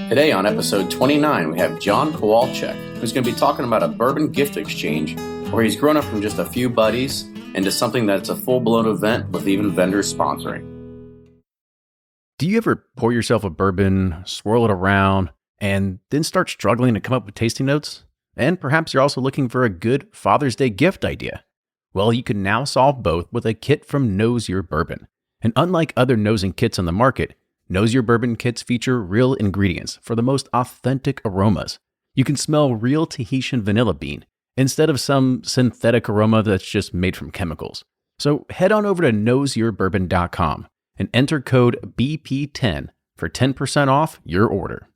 Today on episode 29, we have John Kowalczyk, who's going to be talking about a Bourbon Gift Exchange, where he's grown up from just a few buddies into something that's a full-blown event with even vendors sponsoring. Do you ever pour yourself a bourbon, swirl it around, and then start struggling to come up with tasting notes? And perhaps you're also looking for a good Father's Day gift idea. Well, you can now solve both with a kit from Knows Your Bourbon. And unlike other nosing kits on the market, Knows Your Bourbon kits feature real ingredients for the most authentic aromas. You can smell real Tahitian vanilla bean instead of some synthetic aroma that's just made from chemicals. So head on over to knowsyourbourbon.com and enter code BP10 for 10% off your order.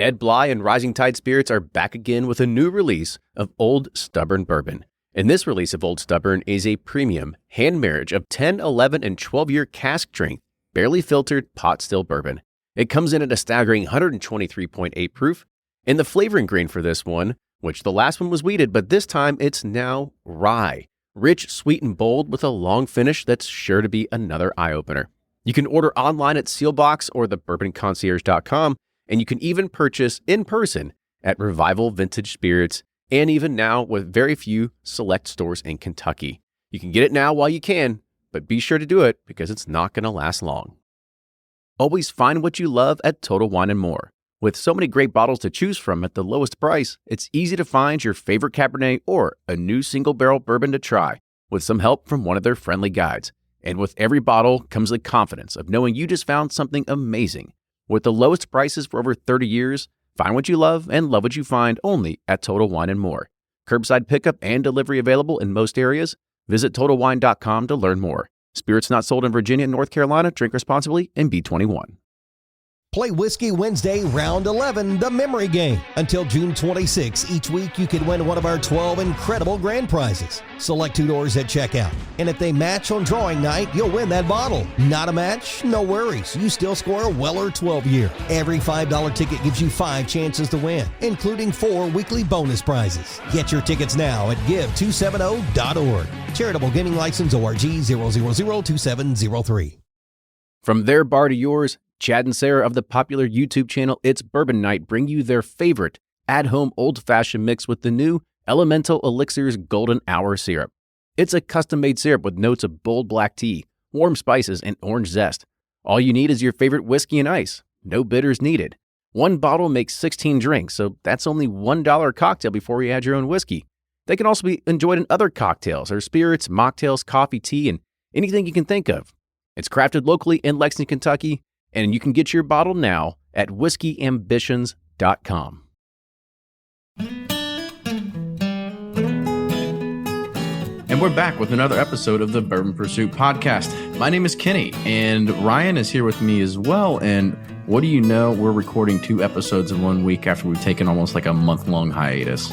Ed Bly and Rising Tide Spirits are back again with a new release of Old Stubborn Bourbon. And this release of Old Stubborn is a premium hand marriage of 10, 11, and 12-year cask strength, barely filtered pot still bourbon. It comes in at a staggering 123.8 proof, and the flavoring grain for this one, which the last one was wheated, but this time it's now rye. Rich, sweet, and bold with a long finish that's sure to be another eye-opener. You can order online at Sealbox or thebourbonconcierge.com, and you can even purchase in person at Revival Vintage Spirits, and even now with very few select stores in Kentucky. You can get it now while you can, but be sure to do it because it's not going to last long. Always find what you love at Total Wine & More. With so many great bottles to choose from at the lowest price, it's easy to find your favorite Cabernet or a new single barrel bourbon to try with some help from one of their friendly guides. And with every bottle comes the confidence of knowing you just found something amazing. With the lowest prices for over 30 years, find what you love and love what you find only at Total Wine & More. Curbside pickup and delivery available in most areas. Visit TotalWine.com to learn more. Spirits not sold in Virginia and North Carolina. Drink responsibly and be 21. Play Whiskey Wednesday, Round 11, the memory game. Until June 26, each week you can win one of our 12 incredible grand prizes. Select $2 at checkout. And if they match on drawing night, you'll win that bottle. Not a match? No worries. You still score a Weller 12-year. Every $5 ticket gives you 5 chances to win, including 4 weekly bonus prizes. Get your tickets now at give270.org. Charitable Gaming License ORG 0002703. From their bar to yours, Chad and Sarah of the popular YouTube channel It's Bourbon Night bring you their favorite at-home old-fashioned mix with the new Elemental Elixirs Golden Hour Syrup. It's a custom-made syrup with notes of bold black tea, warm spices, and orange zest. All you need is your favorite whiskey and ice. No bitters needed. One bottle makes 16 drinks, so that's only $1 a cocktail before you add your own whiskey. They can also be enjoyed in other cocktails or spirits, mocktails, coffee, tea, and anything you can think of. It's crafted locally in Lexington, Kentucky, and you can get your bottle now at whiskeyambitions.com. And we're back with another episode of the Bourbon Pursuit podcast. My name is Kenny, and Ryan is here with me as well. And what do you know? We're recording 2 episodes in 1 week after we've taken almost like a month-long hiatus.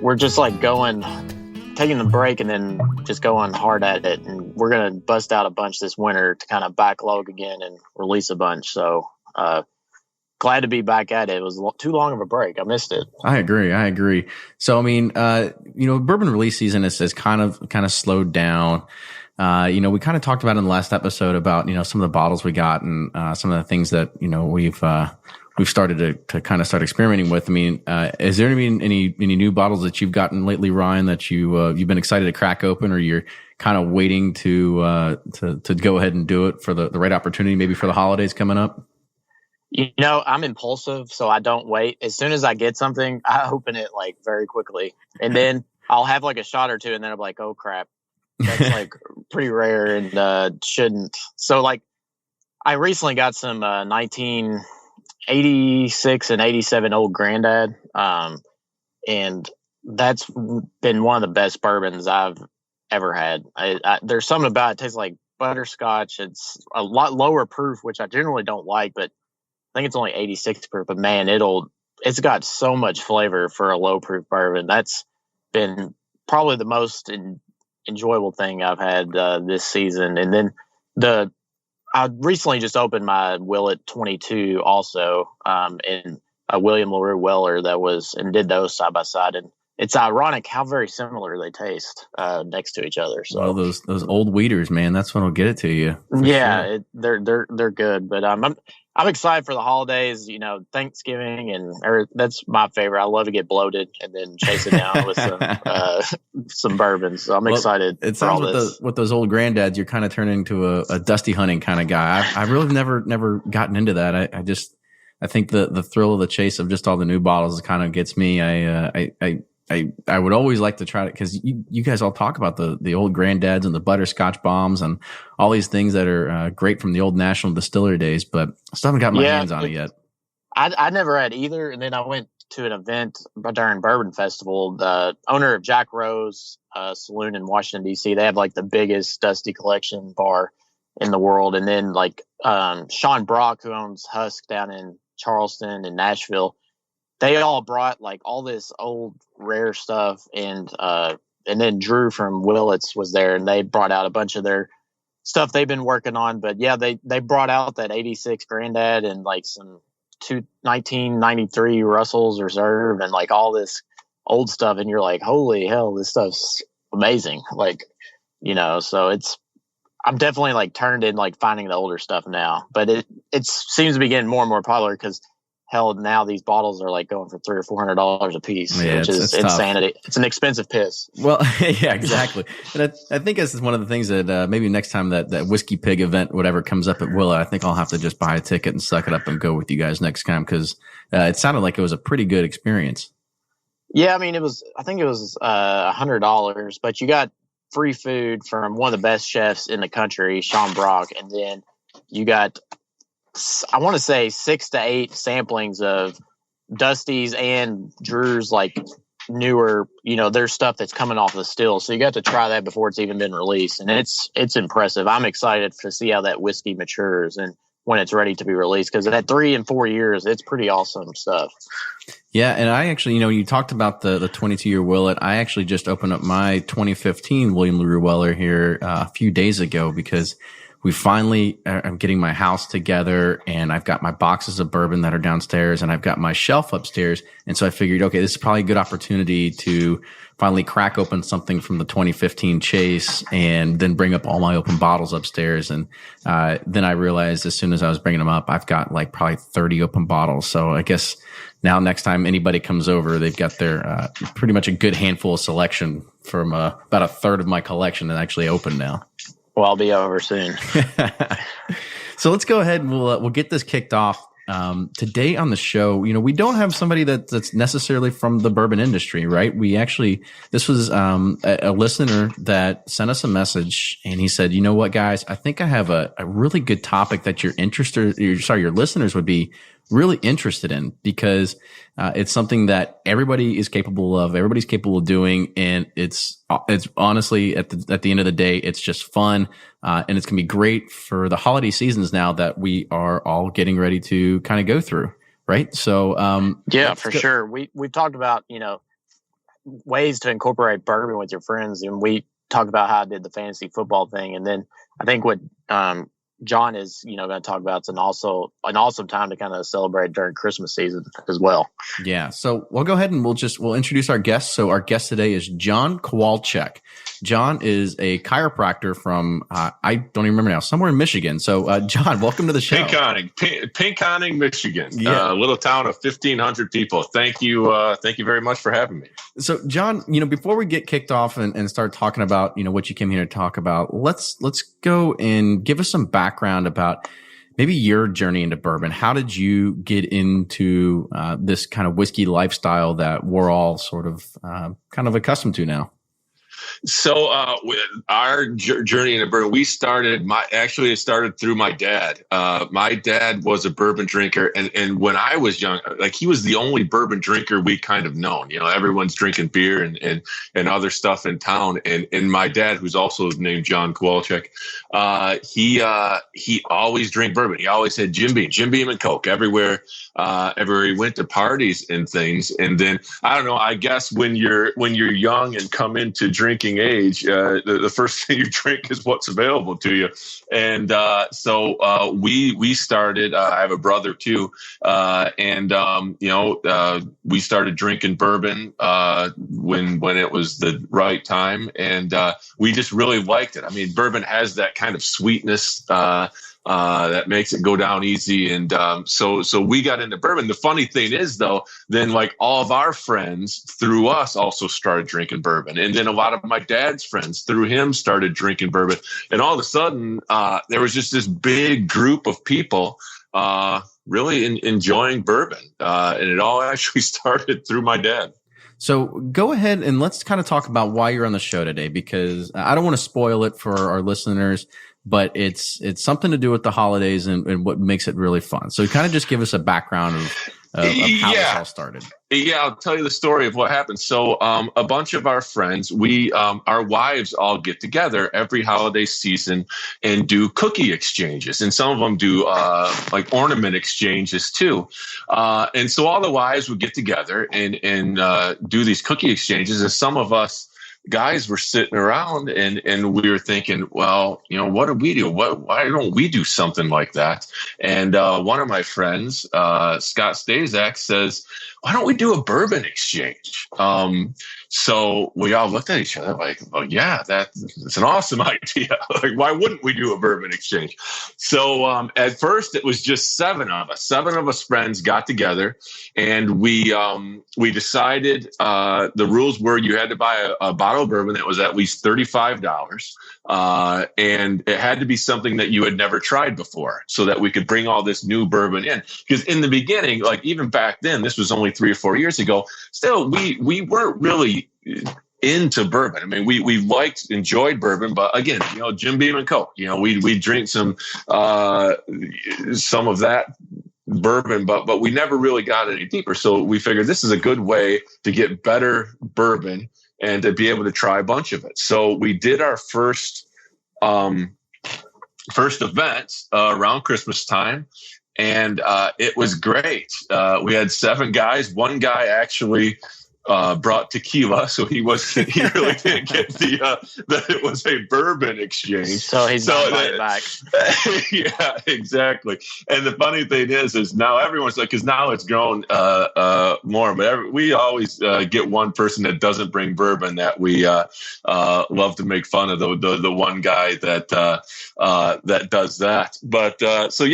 We're just like taking the break and then just going hard at it. And we're going to bust out a bunch this winter to kind of backlog again and release a bunch. So glad to be back at it. It was too long of a break. I missed it. I agree. So, I mean, bourbon release season is kind of slowed down. We kind of talked about in the last episode about, some of the bottles we got and some of the things that, we've started to kind of start experimenting with. I mean, is there any new bottles that you've gotten lately, Ryan, that you've been excited to crack open, or you're kind of waiting to go ahead and do it for the right opportunity, maybe for the holidays coming up? I'm impulsive, so I don't wait. As soon as I get something, I open it like very quickly, and then I'll have like a shot or two, and then I'm like, oh crap, that's like pretty rare and shouldn't. So like, I recently got some 1986 and 87 Old Grandad, and that's been one of the best bourbons I've ever had. There's something about it tastes like butterscotch. It's a lot lower proof, which I generally don't like, but I think it's only 86 proof. But man, it's got so much flavor for a low proof bourbon. That's been probably the most enjoyable thing I've had this season. And then I recently just opened my Willett 22 also, and William LaRue Weller and did those side by side. And it's ironic how very similar they taste next to each other. So well, those old weeders, man, that's what'll get it to you. Yeah, sure. They're good. But I'm excited for the holidays. You know, Thanksgiving that's my favorite. I love to get bloated and then chase it down with some bourbon. So I'm excited. It sounds with those old granddads, you're kind of turning into a dusty hunting kind of guy. I really never gotten into that. I think the thrill of the chase of just all the new bottles kind of gets me. I would always like to try it because you guys all talk about the old granddads and the butterscotch bombs and all these things that are great from the old National Distillery days, but I still haven't got my hands on it yet. I never had either. And then I went to an event during Bourbon Festival. The owner of Jack Rose Saloon in Washington, D.C., they have like the biggest Dusty collection bar in the world. And then like Sean Brock, who owns Husk down in Charleston and Nashville, they all brought like all this old rare stuff, and then Drew from Willett's was there, and they brought out a bunch of their stuff they've been working on. But yeah, they brought out that 86 Grandad and like some 1993 Russell's Reserve and like all this old stuff, and you're like, holy hell, this stuff's amazing. Like, you know, so I'm definitely like turned in like finding the older stuff now, but it seems to be getting more and more popular because hell, now these bottles are like going for $300 or $400 a piece, which is insanity. Tough. It's an expensive piss. Well, yeah, exactly. And I think this is one of the things that maybe next time that Whiskey Pig event, whatever comes up at Willett, I think I'll have to just buy a ticket and suck it up and go with you guys next time because it sounded like it was a pretty good experience. Yeah, I mean, I think it was $100, but you got free food from one of the best chefs in the country, Sean Brock, and then you got, I want to say 6 to 8 samplings of Dusty's and Drew's like newer, you know, their stuff that's coming off the still. So you got to try that before it's even been released. And it's impressive. I'm excited to see how that whiskey matures and when it's ready to be released, because at 3 and 4 years, it's pretty awesome stuff. Yeah. And I actually, you know, you talked about the 22-year Willett. I actually just opened up my 2015 William LaRue Weller here a few days ago because we finally, I'm getting my house together and I've got my boxes of bourbon that are downstairs and I've got my shelf upstairs. And so I figured, okay, this is probably a good opportunity to finally crack open something from the 2015 Chase and then bring up all my open bottles upstairs. And then I realized as soon as I was bringing them up, I've got like probably 30 open bottles. So I guess now next time anybody comes over, they've got their pretty much a good handful of selection from about a third of my collection that actually open now. Well, I'll be over soon. So let's go ahead and we'll get this kicked off. Today on the show, you know, we don't have somebody that's necessarily from the bourbon industry, right? This was a listener that sent us a message and he said, you know what, guys, I think I have a really good topic that your listeners would be really interested in because it's something that everybody is capable of, everybody's capable of doing, and it's honestly at the end of the day, it's just fun, and it's gonna be great for the holiday seasons now that we are all getting ready to kind of go through, right? So yeah, for sure. We've talked about, you know, ways to incorporate bourbon with your friends, and we talked about how I did the fantasy football thing, and then I think what John is, you know, going to talk about it's an awesome time to kind of celebrate during Christmas season as well. Yeah. So we'll go ahead and we'll introduce our guest. So our guest today is John Kowalczyk. John is a chiropractor from, I don't even remember now, somewhere in Michigan. So, John, welcome to the show. Pinconning, Michigan, yeah. A little town of 1,500 people. Thank you very much for having me. So, John, you know, before we get kicked off and start talking about, you know, what you came here to talk about, let's go and give us some background about maybe your journey into bourbon. How did you get into this kind of whiskey lifestyle that we're all sort of kind of accustomed to now? So our journey into bourbon, it started through my dad. My dad was a bourbon drinker, and when I was young, like he was the only bourbon drinker we kind of known. You know, everyone's drinking beer and other stuff in town. And my dad, who's also named John Kowalczyk, he always drank bourbon. He always had Jim Beam and Coke everywhere he went to parties and things. And then I don't know, I guess when you're young and come into drinking drinking age, the first thing you drink is what's available to you. And so we started. I have a brother too, and we started drinking bourbon when it was the right time, and we just really liked it. I mean, bourbon has that kind of sweetness that makes it go down easy. And so we got into bourbon. The funny thing is, though, then like all of our friends through us also started drinking bourbon. And then a lot of my dad's friends through him started drinking bourbon. And all of a sudden, there was just this big group of people really enjoying bourbon. And it all actually started through my dad. So go ahead and let's kind of talk about why you're on the show today, because I don't want to spoil it for our listeners, but it's something to do with the holidays and what makes it really fun. So kind of just give us a background of how this all started. Yeah, I'll tell you the story of what happened. So a bunch of our friends, our wives all get together every holiday season and do cookie exchanges. And some of them do like ornament exchanges too. And so all the wives would get together and do these cookie exchanges. And some of us guys were sitting around and we were thinking, well, what do we do? Why don't we do something like that? And one of my friends, Scott Stazak, says, why don't we do a bourbon exchange? So we all looked at each other like, oh yeah, that's an awesome idea. Like, why wouldn't we do a bourbon exchange? So at first it was just seven of us friends got together, and we decided the rules were you had to buy a bottle of bourbon that was at least $35, and it had to be something that you had never tried before, so that we could bring all this new bourbon in. Because in the beginning, like even back then, this was only 3 or 4 years ago, still we weren't really into bourbon. I mean, we enjoyed bourbon, but again, Jim Beam and Coke, we drink some of that bourbon, but we never really got any deeper. So we figured this is a good way to get better bourbon and to be able to try a bunch of it. So we did our first event around Christmas time. And it was great. We had 7 guys. One guy actually brought tequila, so he really didn't get that it was a bourbon exchange. So he's not buying back. Yeah, exactly. And the funny thing is now everyone's like, because now it's grown more, but we always get one person that doesn't bring bourbon that we love to make fun of the one guy that does that. But so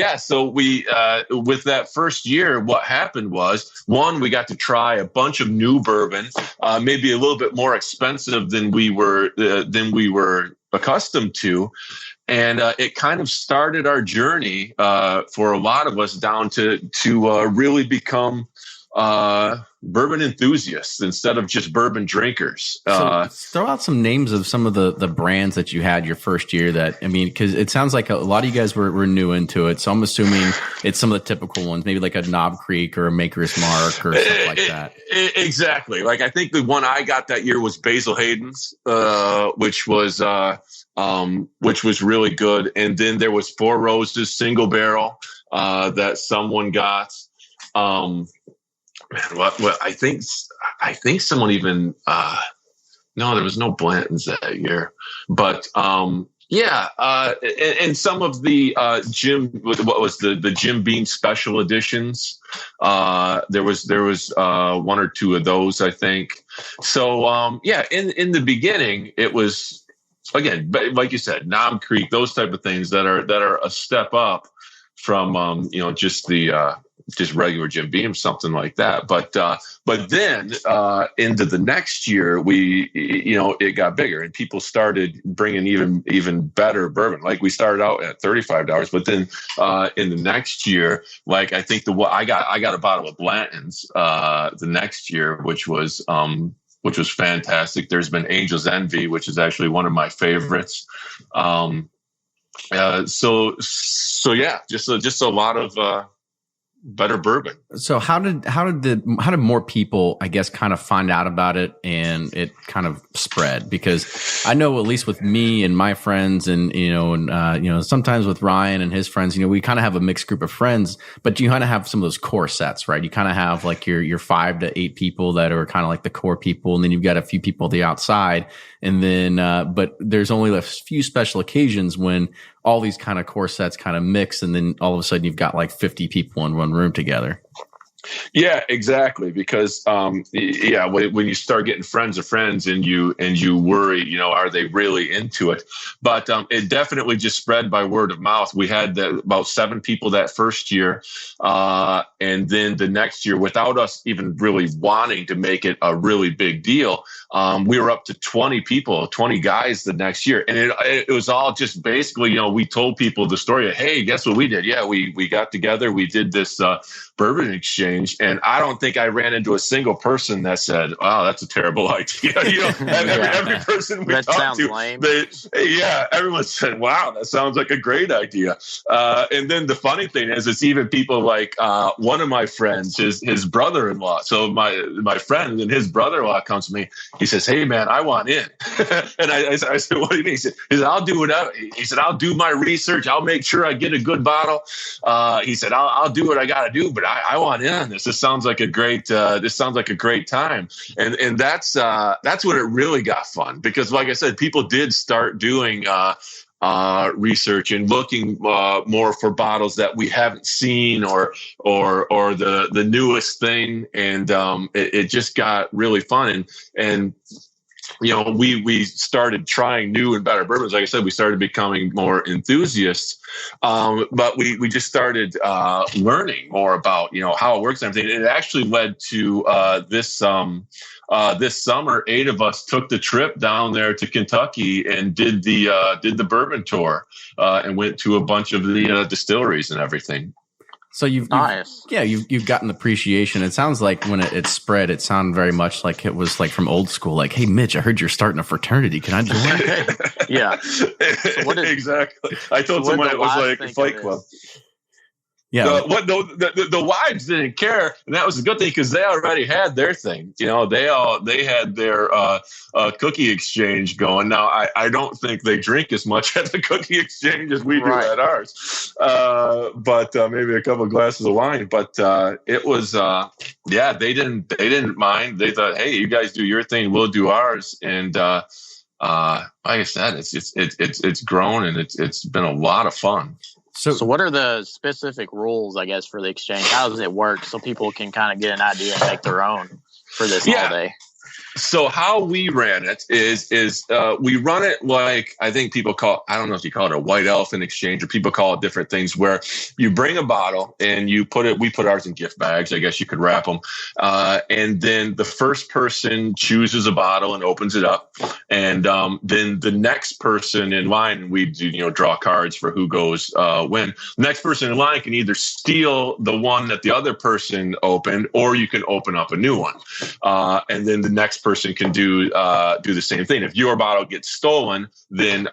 we with that first year, what happened was, one, we got to try a bunch of new bourbon, maybe a little bit more expensive than we were accustomed to. And it kind of started our journey for a lot of us down to really become bourbon enthusiasts instead of just bourbon drinkers. So throw out some names of some of the brands that you had your first year because it sounds like a lot of you guys were new into it. So I'm assuming it's some of the typical ones, maybe like a Knob Creek or a Maker's Mark or something like that. Exactly. Like I think the one I got that year was Basil Hayden's, which was really good. And then there was Four Roses single barrel that someone got. What I think someone even no, there was no Blanton's that year, but and some of the the Jim Beam special editions, there was 1 or 2 of those, I think. So in the beginning it was, again, like you said, Knob Creek, those type of things that are a step up from just regular Jim Beam, something like that. But then into the next year, it got bigger and people started bringing even better bourbon. Like we started out at $35, but then in the next year, like I think I got a bottle of Blanton's the next year, which was fantastic. There's been Angel's Envy, which is actually one of my favorites. So yeah, just a lot of better bourbon. So how did more people, I guess, kind of find out about it and it kind of spread? Because I know, at least with me and my friends, and sometimes with Ryan and his friends, we kind of have a mixed group of friends, but you kind of have some of those core sets, right? You kind of have like your 5 to 8 people that are kind of like the core people, and then you've got a few people on the outside, and then but there's only a few special occasions when all these kind of core sets kind of mix, and then all of a sudden you've got like 50 people in one room together. Yeah, exactly. Because when you start getting friends of friends, and you worry, are they really into it? But it definitely just spread by word of mouth. We had about 7 people that first year, and then the next year, without us even really wanting to make it a really big deal, we were up to 20 people, 20 guys the next year, and it was all just basically, we told people the story of, hey, guess what we did? Yeah, we got together, we did this Bourbon Exchange, and I don't think I ran into a single person that said, "Wow, that's a terrible idea." Every person we that talked sounds to, lame. Everyone said, "Wow, that sounds like a great idea." And then the funny thing is, it's even people like one of my friends, his brother-in-law. So my friend and his brother-in-law comes to me. He says, "Hey, man, I want in." And I said, "What do you mean?" He said, "I'll do whatever." He said, "I'll do my research. I'll make sure I get a good bottle." He said, "I'll do what I got to do, but I want in on this. This sounds like a great time." And that's when it really got fun, because like I said, people did start doing research and looking more for bottles that we haven't seen or the newest thing, and it just got really fun. And we started trying new and better bourbons. Like I said, we started becoming more enthusiasts, but we just started learning more about how it works and everything. And it actually led to this summer, 8 of us took the trip down there to Kentucky and did the bourbon tour, and went to a bunch of the distilleries and everything. So you've gotten appreciation. It sounds like when it spread, it sounded very much like it was like from old school. Like, hey, Mitch, I heard you're starting a fraternity. Can I join? Yeah. So exactly. I told someone it was like a fight club. Yeah. The wives didn't care, and that was a good thing, because they already had their thing. They had their cookie exchange going. Now, I don't think they drink as much at the cookie exchange as we do at ours, but maybe a couple of glasses of wine. But it was they didn't mind. They thought, hey, you guys do your thing, we'll do ours, and like I said, it's grown, and it's been a lot of fun. So what are the specific rules, I guess, for the exchange? How does it work, so people can kind of get an idea and make their own for this holiday? So how we ran it is we run it like, I think people call, I don't know if you call it a white elephant exchange, or people call it different things, where you bring a bottle and we put ours in gift bags. I guess you could wrap them. And then the first person chooses a bottle and opens it up. And then the next person in line, we do, draw cards for who goes when. The next person in line can either steal the one that the other person opened, or you can open up a new one. And then the next person can do the same thing. If your bottle gets stolen, then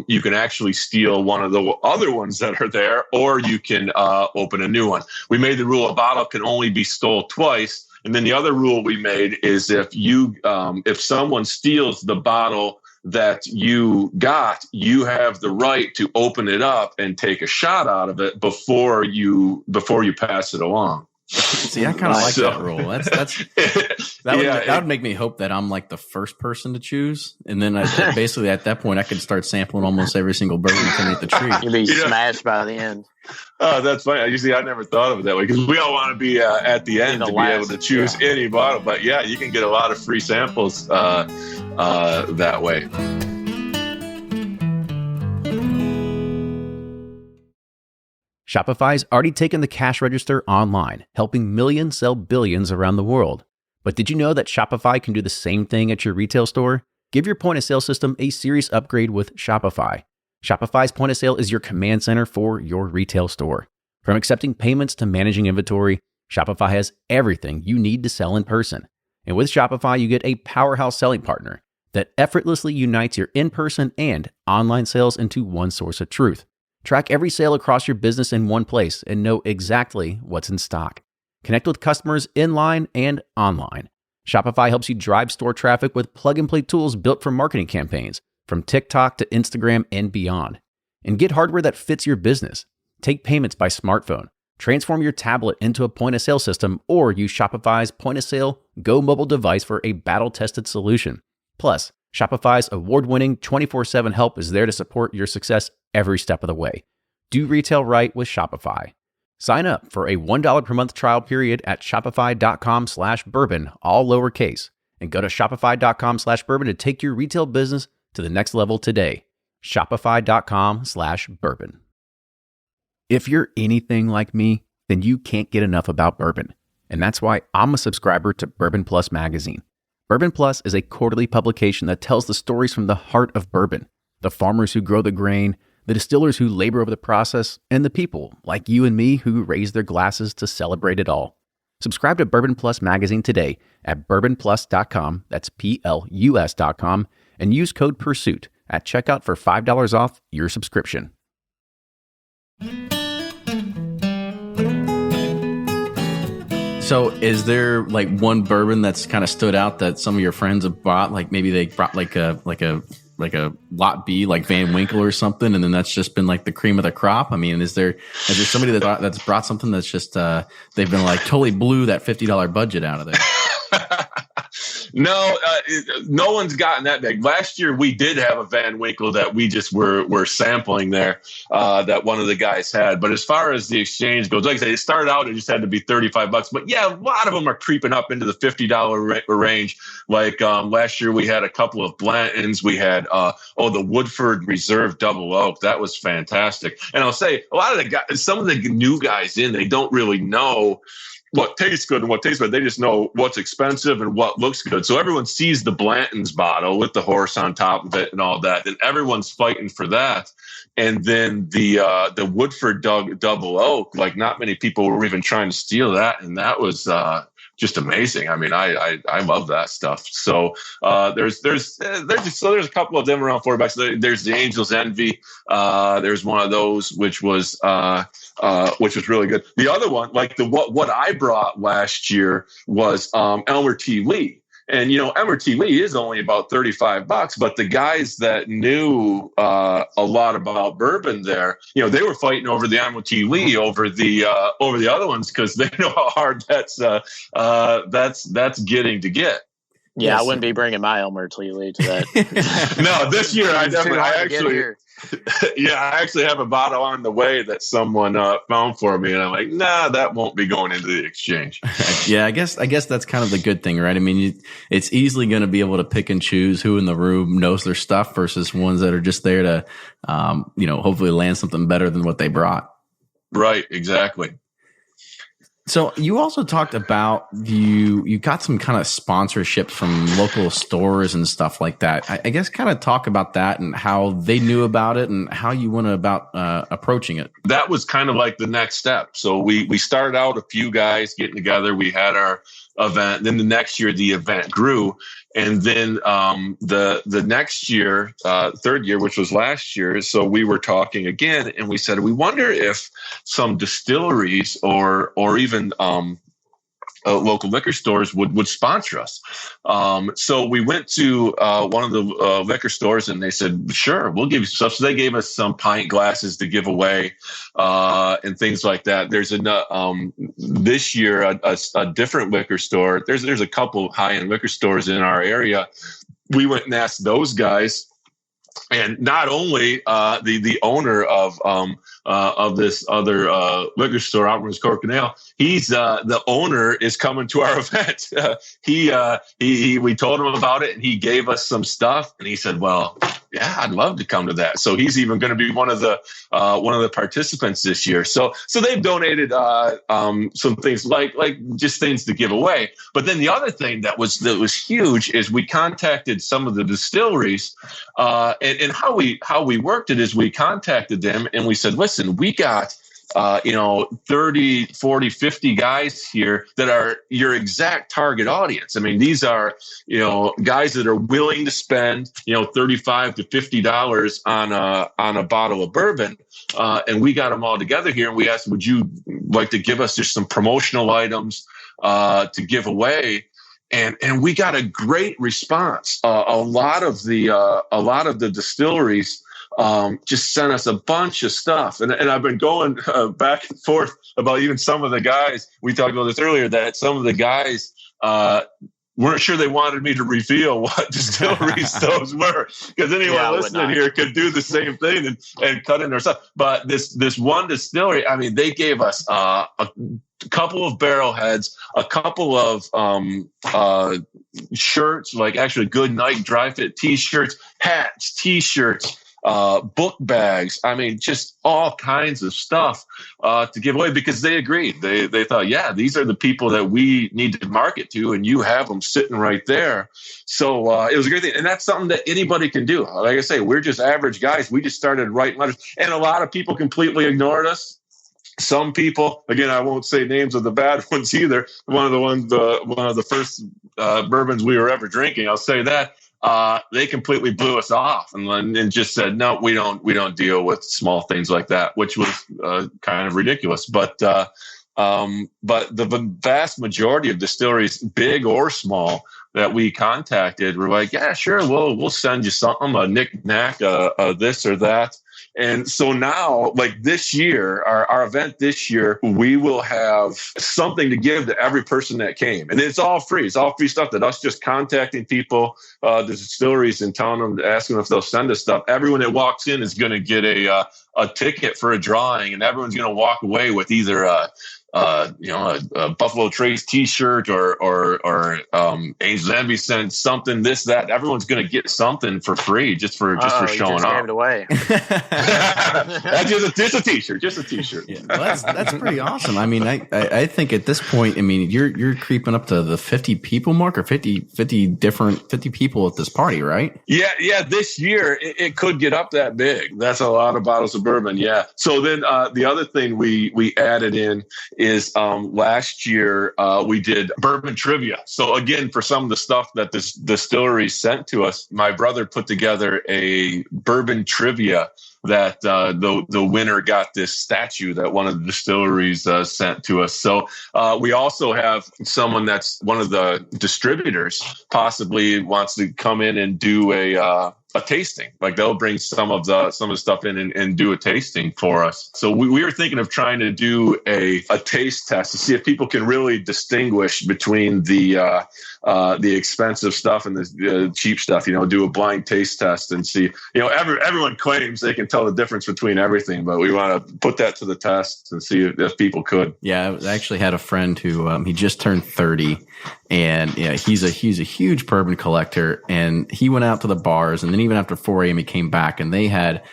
you can actually steal one of the other ones that are there, or you can open a new one. We made the rule a bottle can only be stolen twice. And then the other rule we made is if someone steals the bottle that you got, you have the right to open it up and take a shot out of it before you pass it along. See, I kind of like that rule. That would make me hope that I'm like the first person to choose, and then basically at that point I could start sampling almost every single bourbon underneath the tree. You'd be smashed by the end. Oh, that's funny. I never thought of it that way, because we all want to be at the end to be able to choose any bottle. But yeah, you can get a lot of free samples that way. Shopify's already taken the cash register online, helping millions sell billions around the world. But did you know that Shopify can do the same thing at your retail store? Give your point of sale system a serious upgrade with Shopify. Shopify's point of sale is your command center for your retail store. From accepting payments to managing inventory, Shopify has everything you need to sell in person. And with Shopify, you get a powerhouse selling partner that effortlessly unites your in-person and online sales into one source of truth. Track every sale across your business in one place and know exactly what's in stock. Connect with customers inline and online. Shopify helps you drive store traffic with plug-and-play tools built for marketing campaigns, from TikTok to Instagram and beyond. And get hardware that fits your business. Take payments by smartphone. Transform your tablet into a point-of-sale system, or use Shopify's point-of-sale Go mobile device for a battle-tested solution. Plus, Shopify's award-winning 24/7 help is there to support your success every step of the way. Do retail right with Shopify. Sign up for a $1 per month trial period at shopify.com/bourbon, all lowercase, and go to shopify.com/bourbon to take your retail business to the next level today. Shopify.com/bourbon. If you're anything like me, then you can't get enough about bourbon. And that's why I'm a subscriber to Bourbon Plus magazine. Bourbon Plus is a quarterly publication that tells the stories from the heart of bourbon, the farmers who grow the grain, the distillers who labor over the process, and the people like you and me who raise their glasses to celebrate it all. Subscribe to Bourbon Plus magazine today at bourbonplus.com, that's PLUS.com, and use code PURSUIT at checkout for $5 off your subscription. So is there like one bourbon that's kind of stood out that some of your friends have bought? Like maybe they brought like a lot B, like Van Winkle or something, and then that's just been like the cream of the crop. I mean, is there somebody that's brought something that's just they've been like totally blew that $50 budget out of there? No, no one's gotten that big. Last year we did have a Van Winkle that we just were sampling there, that one of the guys had. But as far as the exchange goes, like I said, it started out, it just had to be $35. But yeah, a lot of them are creeping up into the $50 range. Like last year we had a couple of Blantons. We had the Woodford Reserve Double Oak. That was fantastic. And I'll say a lot of the guys, some of the new guys they don't really know what tastes good and what tastes bad. They just know what's expensive and what looks good. So everyone sees the Blanton's bottle with the horse on top of it and all that, and everyone's fighting for that. And then the Woodford Double Oak, like not many people were even trying to steal that, and that was just amazing. I mean, I love that stuff. So there's a couple of them around $40. There's the Angel's Envy. There's one of those which was really good. The other one, like what I brought last year, was Elmer T. Lee. And, Elmer T. Lee is only about $35, but the guys that knew a lot about bourbon there, they were fighting over the Elmer T. Lee over the other ones, because they know how hard that's getting to get. Yeah, Yes. I wouldn't be bringing my Elmer T. Lee to that. No, this year I actually have a bottle on the way that someone found for me, and I'm like, nah, that won't be going into the exchange. Yeah, I guess that's kind of the good thing, right? I mean, it's easily going to be able to pick and choose who in the room knows their stuff versus ones that are just there to, hopefully land something better than what they brought. Right, exactly. So you also talked about you got some kind of sponsorships from local stores and stuff like that. I guess kind of talk about that and how they knew about it and how you went about approaching it. That was kind of like the next step. So we started out a few guys getting together. We had our event. Then the next year, the event grew. And then the next year, third year, which was last year, so we were talking again, and we said, we wonder if some distilleries or even local liquor stores would sponsor us. So we went to one of the liquor stores, and they said, sure, we'll give you stuff. So they gave us some pint glasses to give away and things like that. There's this year a different liquor store. There's a couple high-end liquor stores in our area. We went and asked those guys. And not only the owner of this other liquor store out in Cork Canal, he's the owner is coming to our event. We told him about it, and he gave us some stuff, and he said, "Well, yeah, I'd love to come to that." So he's even going to be one of the participants this year. So they've donated some things like just things to give away. But then the other thing that was huge is we contacted some of the distilleries. And how we worked it is we contacted them and we said, listen, we got 30, 40, 50 guys here that are your exact target audience. I mean, these are, guys that are willing to spend, $35 to $50 on a bottle of bourbon. And we got them all together here, and we asked, would you like to give us just some promotional items to give away? And we got a great response. A lot of the distilleries just sent us a bunch of stuff. And I've been going back and forth about even some of the guys. We talked about this earlier, that some of the guys weren't sure they wanted me to reveal what distilleries those were, because anyone listening here could do the same thing and cut in their stuff. But this one distillery, I mean, they gave us a couple of barrel heads, a couple of shirts, like actually good night dry fit t-shirts, hats, t-shirts, book bags. I mean, just all kinds of stuff to give away, because they agreed. They thought, yeah, these are the people that we need to market to, and you have them sitting right there. So it was a great thing. And that's something that anybody can do. Like I say, we're just average guys. We just started writing letters, and a lot of people completely ignored us. Some people, again, I won't say names of the bad ones either. One of the first bourbons we were ever drinking, I'll say that. They completely blew us off and just said, no, we don't deal with small things like that, which was kind of ridiculous. But the vast majority of distilleries, big or small, that we contacted were like, yeah, sure, we'll send you something, a knick-knack, this or that. And so now, like this year, our event this year, we will have something to give to every person that came. And it's all free. It's all free stuff that us just contacting people, the distilleries, and telling them, asking them if they'll send us stuff. Everyone that walks in is going to get a ticket for a drawing, and everyone's going to walk away with either a Buffalo Trace T-shirt or Angels Envy sent something, this, that. Everyone's going to get something for free just for showing up. Gave it away. That's just a T-shirt, just a T-shirt. Yeah, well, that's pretty awesome. I mean, I think at this point, I mean, you're creeping up to the 50 people mark, or 50 people at this party, right? Yeah. This year it could get up that big. That's a lot of bottles of bourbon. Yeah. So then the other thing we added in is last year we did bourbon trivia. So again, for some of the stuff that this distillery sent to us, my brother put together a bourbon trivia that the winner got this statue that one of the distilleries sent to us. So we also have someone that's one of the distributors possibly wants to come in and do a tasting. Like they'll bring some of the stuff in and do a tasting for us. So we were thinking of trying to do a taste test to see if people can really distinguish between the expensive stuff and the cheap stuff. Do a blind taste test and see. Everyone claims they can tell the difference between everything, but we want to put that to the test and see if people could. Yeah, I actually had a friend who he just turned 30, and he's a huge bourbon collector, and he went out to the bars, and then even after 4 a.m. he came back, and they had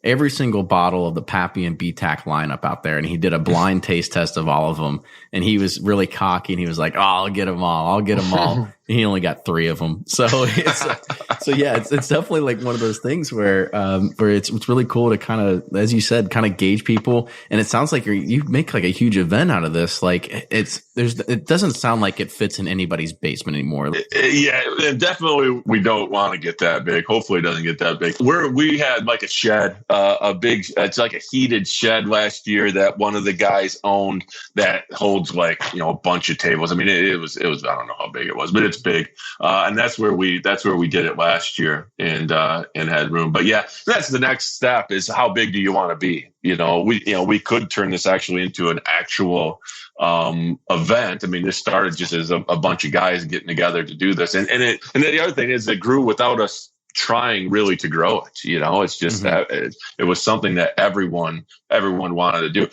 every single bottle of the Pappy and BTAC lineup out there, and he did a blind taste test of all of them, and he was really cocky, and he was like, "Oh, I'll get them all." He only got 3 of them. So it's definitely like one of those things where it's really cool to kind of, as you said, kind of gauge people. And it sounds like you make like a huge event out of this. Like it doesn't sound like it fits in anybody's basement anymore. Yeah, definitely. We don't want to get that big. Hopefully it doesn't get that big. We had like a shed, it's like a heated shed last year that one of the guys owned that holds like, a bunch of tables. I mean, it was, I don't know how big it was, but it's big. And that's where we did it last year and had room. But yeah, that's the next step, is how big do you want to be? We could turn this actually into an actual event. I mean, this started just as a bunch of guys getting together to do this. And then the other thing is it grew without us trying really to grow it. It's just that it was something that everyone wanted to do.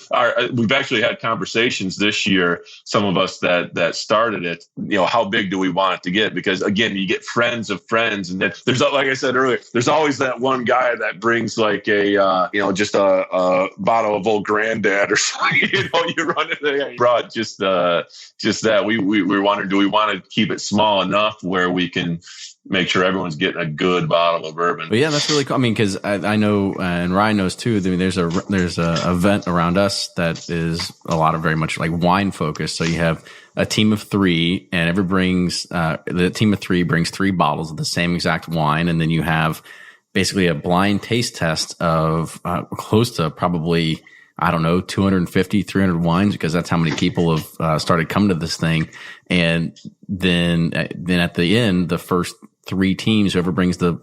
We've actually had conversations this year, some of us that started it, how big do we want it to get? Because again, you get friends of friends, and then there's, like I said earlier, there's always that one guy that brings like just a bottle of Old Granddad or something. You run into brought just that. We were wondering, do we want to keep it small enough where we can make sure everyone's getting a good bottle of bourbon. But yeah, that's really cool. I mean, because I know, and Ryan knows too. I mean, there's a event around us that is a lot of very much like wine focused. So you have a team of 3, and the team of 3 brings 3 bottles of the same exact wine, and then you have basically a blind taste test of close to probably, I don't know, 250, 300 wines, because that's how many people have started coming to this thing. And then at the end, the first 3 teams, whoever brings the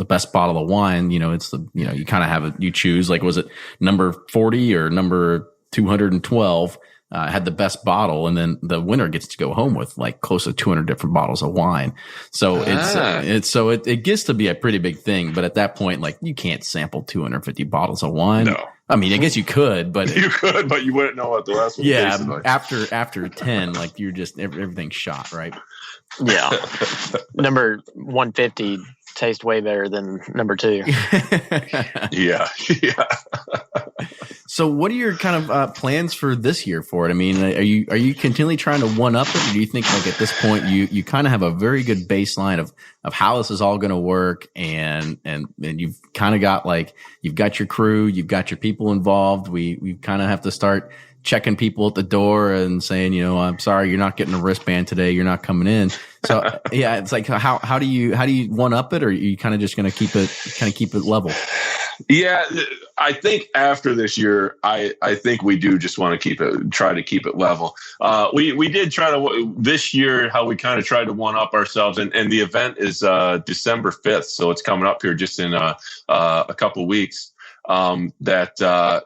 best bottle of wine, it's you kind of have it, you choose, like, was it number 40 or number 212, had the best bottle, and then the winner gets to go home with like close to 200 different bottles of wine. So it gets to be a pretty big thing. But at that point, like, you can't sample 250 bottles of wine. No. I mean, I guess you could, but you wouldn't know what the rest was. Yeah, after 10, like, you're just everything's shot, right? Yeah. Number 150 tastes way better than number 2. Yeah. So what are your kind of plans for this year for it? I mean, are you continually trying to one up it, or do you think, like, at this point you kind of have a very good baseline of how this is all going to work, and you've kind of got, like, you've got your crew, you've got your people involved. We kind of have to start checking people at the door and saying, I'm sorry, you're not getting a wristband today, you're not coming in. So yeah, it's like, how do you one up it, or are you kind of just going to keep it level? Yeah, I think after this year, I think we do just want to try to keep it level. We did try to this year, how we kind of tried to one up ourselves, and the event is December 5th, so it's coming up here just in a couple weeks. That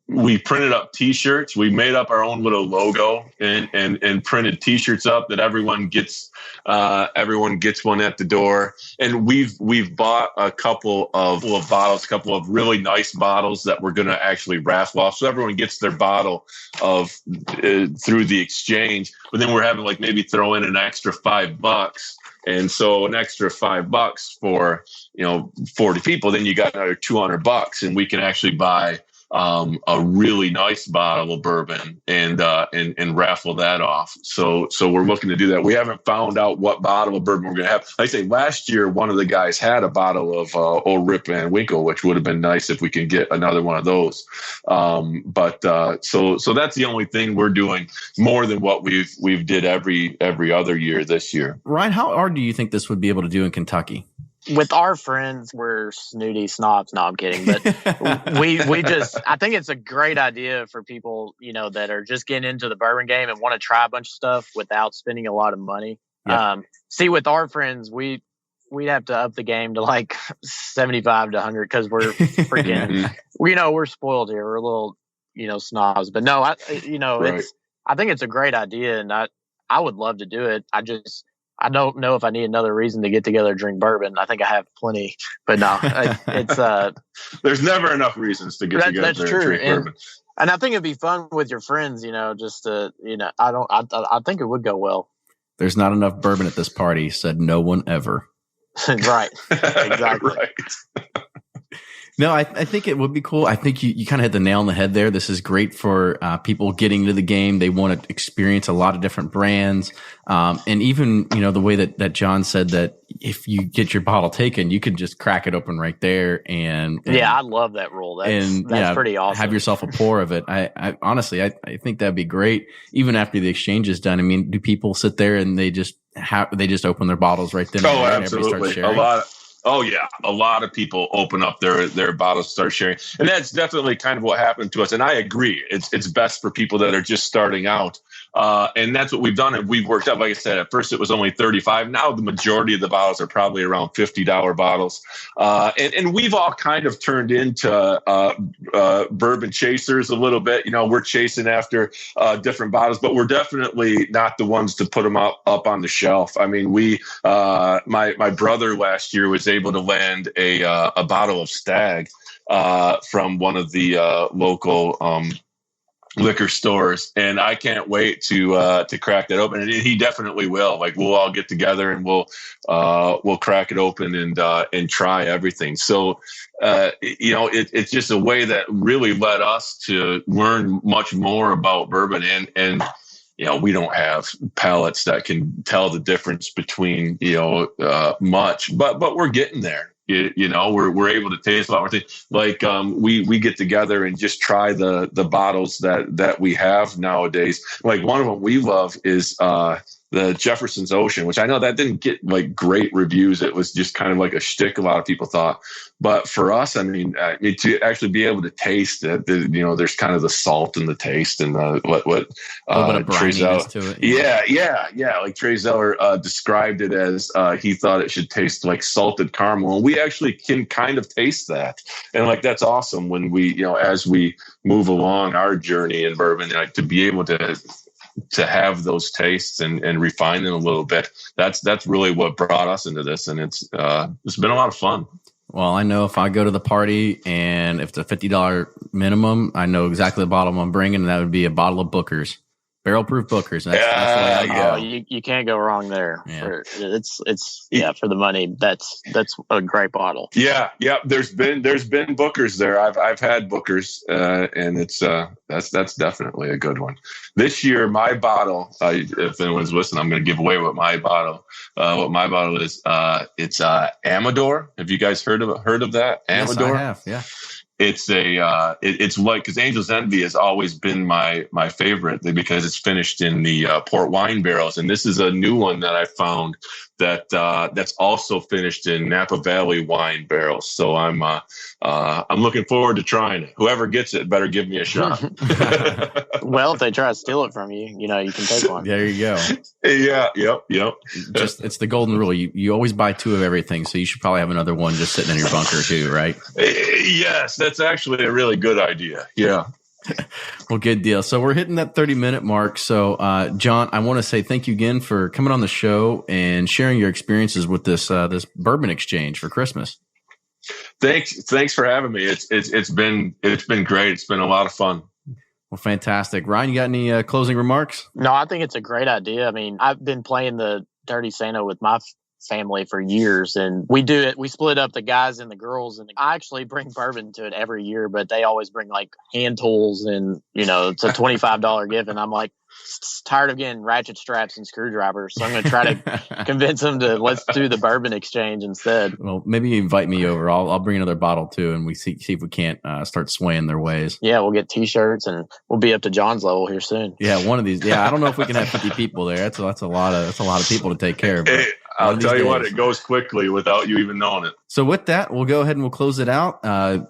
we printed up T-shirts. We made up our own little logo and printed T-shirts up that everyone gets one at the door. And we've bought a couple of bottles, a couple of really nice bottles that we're going to actually raffle off. So everyone gets their bottle of through the exchange. But then we're having, like, maybe throw in an extra $5. And so an extra $5 for, 40 people, then you got another $200, and we can actually buy a really nice bottle of bourbon and raffle that off. So we're looking to do that. We haven't found out what bottle of bourbon we're going to have. Like I say, last year, one of the guys had a bottle of Old Rip Van Winkle, which would have been nice if we can get another one of those. But so that's the only thing we're doing more than what we've did every other year this year. Ryan, how hard do you think this would be able to do in Kentucky? With our friends, we're snooty snobs. No, I'm kidding. But I think it's a great idea for people, that are just getting into the bourbon game and want to try a bunch of stuff without spending a lot of money. Yeah. See, with our friends, we'd have to up the game to like 75 to 100 because we're freaking, we're spoiled here. We're a little, snobs. But no, right. I think it's a great idea, and I would love to do it. I don't know if I need another reason to get together and drink bourbon. I think I have plenty, but no, it's there's never enough reasons to get together and drink bourbon. And I think it'd be fun with your friends, just to, I think it would go well. There's not enough bourbon at this party, said no one ever. Right. Exactly. Right. No, I think it would be cool. I think you kind of hit the nail on the head there. This is great for people getting into the game. They want to experience a lot of different brands. And even, the way that John said that if you get your bottle taken, you can just crack it open right there. And yeah, I love that rule. That's pretty awesome. Have yourself a pour of it. I honestly, I think that'd be great. Even after the exchange is done. I mean, do people sit there and they just open their bottles right then? Oh, absolutely. A lot of people open up their bottles and start sharing. And that's definitely kind of what happened to us. And I agree. It's best for people that are just starting out. And that's what we've done. And we've worked up, like I said, at first it was only 35. Now the majority of the bottles are probably around $50 bottles. And we've all kind of turned into bourbon chasers a little bit. We're chasing after different bottles, but we're definitely not the ones to put them up on the shelf. I mean, my brother last year was able to land a bottle of Stag from one of the local liquor stores, and I can't wait to crack that open. And he definitely will. Like, we'll all get together and we'll crack it open and try everything. So it's just a way that really led us to learn much more about bourbon and we don't have palates that can tell the difference between, much, but we're getting there. We're able to taste a lot more things. Like we get together and just try the bottles that we have nowadays. Like one of them we love is the Jefferson's Ocean, which I know that didn't get like great reviews. It was just kind of like a shtick, a lot of people thought. But for us, to actually be able to taste it, there's kind of the salt in the taste and what a little bit of brininess to it. Yeah. Like Trey Zeller described it as he thought it should taste like salted caramel, and we actually can kind of taste that. And like that's awesome when we, as we move along our journey in bourbon, like to be able to have those tastes and refine them a little bit. That's really what brought us into this, and it's been a lot of fun. Well, I know if I go to the party and if it's a $50 minimum, I know exactly the bottle I'm bringing, and that would be a bottle of Booker's, barrel proof Booker's. That's the way I go. Oh, you can't go wrong there. Yeah. For the money. That's a great bottle. Yeah. There's been Booker's there. I've had Booker's, and it's that's definitely a good one. This year, my bottle. If anyone's listening, I'm going to give away what my bottle is. It's Amador. Have you guys heard of that? Amador. Yes, I have. Yeah. It's it's like, because Angel's Envy has always been my favorite because it's finished in the port wine barrels, and this is a new one that I found that's also finished in Napa Valley wine barrels. So I'm looking forward to trying it. Whoever gets it better give me a shot. Well, if they try to steal it from you, you can take one. There you go. Yeah. Yep. It's the golden rule. You always buy two of everything, so you should probably have another one just sitting in your bunker too, right? Yes, that's actually a really good idea. Yeah. Well, good deal. So we're hitting that 30-minute mark. So, John, I want to say thank you again for coming on the show and sharing your experiences with this Bourbon Exchange for Christmas. Thanks for having me. It's been great. It's been a lot of fun. Well, fantastic. Ryan, you got any closing remarks? No, I think it's a great idea. I mean, I've been playing the Dirty Santa with my family for years, and we do it. We split up the guys and the girls, and I actually bring bourbon to it every year, but they always bring like hand tools, and it's a $25 gift, and I'm like tired of getting ratchet straps and screwdrivers, so I'm going to try to convince them to let's do the Bourbon Exchange instead. Well, maybe you invite me over. I'll bring another bottle too, and we see if we can't start swaying their ways. Yeah, we'll get T-shirts, and we'll be up to John's level here soon. Yeah, one of these. Yeah, I don't know if we can have 50 people there. That's a lot of people to take care of. I'll tell you what, it goes quickly without you even knowing it. So with that, we'll go ahead and we'll close it out.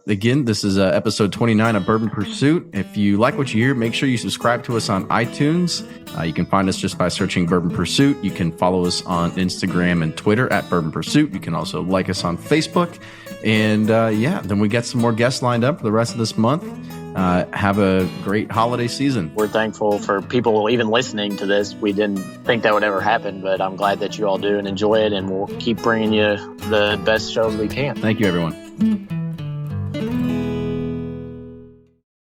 Again, this is episode 29 of Bourbon Pursuit. If you like what you hear, make sure you subscribe to us on iTunes. You can find us just by searching Bourbon Pursuit. You can follow us on Instagram and Twitter at Bourbon Pursuit. You can also like us on Facebook. And then we got some more guests lined up for the rest of this month. Have a great holiday season. We're thankful for people even listening to this. We didn't think that would ever happen, but I'm glad that you all do and enjoy it, and we'll keep bringing you the best shows we can. Thank you, everyone.